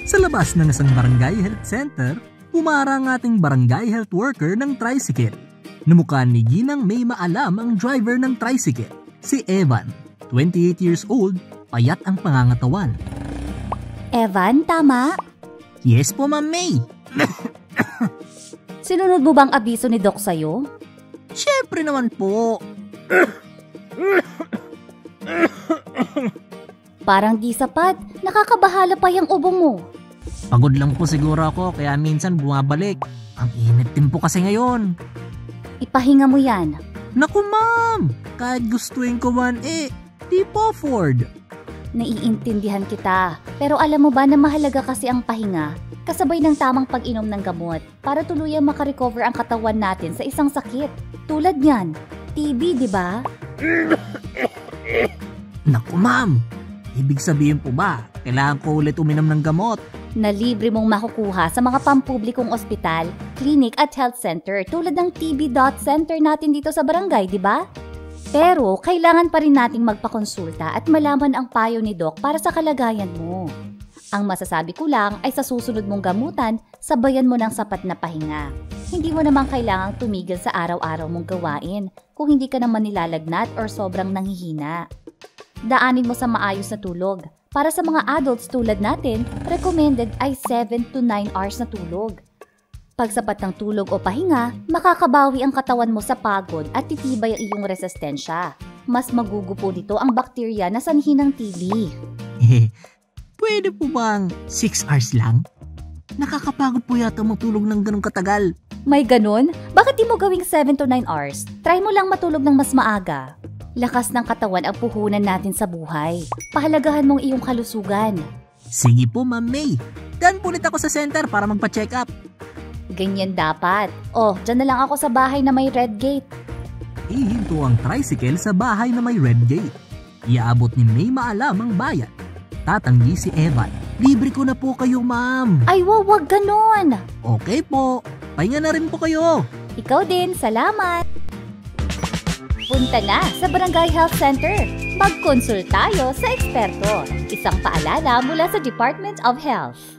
Sa labas ng isang barangay health center, umara ang ating barangay health worker ng tricycle. Namukha ni Ginang may maalam ang driver ng tricycle, si Evan, 28 years old, payat ang pangangatawan. Evan, tama? Yes po, Ma'am May. Sinunod mo bang abiso ni Doc sa'yo? Siyempre naman po. Parang di sapat, nakakabahala pa yung ubo mo. Pagod lang po siguro ako kaya minsan bumabalik. Ang init din po kasi ngayon. Ipahinga mo yan. Naku ma'am, kahit gustuin ko man di po afford. Naiintindihan kita, pero alam mo ba na mahalaga kasi ang pahinga, kasabay ng tamang pag-inom ng gamot para tuluyang makarecover ang katawan natin sa isang sakit. Tulad niyan, TB, di ba? Naku ma'am, ibig sabihin po ba, kailangan ko ulit uminom ng gamot? Na libre mong makukuha sa mga pampublikong ospital, clinic at health center tulad ng TB Dot Center natin dito sa barangay, di ba? Pero kailangan pa rin nating magpakonsulta at malaman ang payo ni Doc para sa kalagayan mo. Ang masasabi ko lang ay sa susunod mong gamutan, sabayan mo ng sapat na pahinga. Hindi mo naman kailangang tumigil sa araw-araw mong gawain kung hindi ka naman nilalagnat or sobrang nanghihina. Daanin mo sa maayos na tulog. Para sa mga adults tulad natin, recommended ay 7 to 9 hours na tulog. Pag sapat ng tulog o pahinga, makakabawi ang katawan mo sa pagod at titibay ang iyong resistensya. Mas magugupo nito ang bakterya na sanhi ng TB. Pwede po bang 6 hours lang? Nakakapagod po yata matulog ng ganong katagal. May ganun? Bakit di mo gawing 7 to 9 hours? Try mo lang matulog ng mas maaga. Lakas ng katawan ang puhunan natin sa buhay. Pahalagahan mong iyong kalusugan. Sige po, Ma'am May. Dan po ulit ako sa center para magpa-check up. Ganyan dapat. Oh, dyan na lang ako sa bahay na may red gate. Ihinto ang tricycle sa bahay na may red gate. Iaabot ni May maalam ang bayan. Tatanggi si Evan. Libre ko na po kayo, ma'am. Ay, wag ganon. Okay po. Pahinga na rin po kayo. Ikaw din, salamat. Punta na sa Barangay Health Center. Mag-consult tayo sa eksperto. Isang paalala mula sa Department of Health.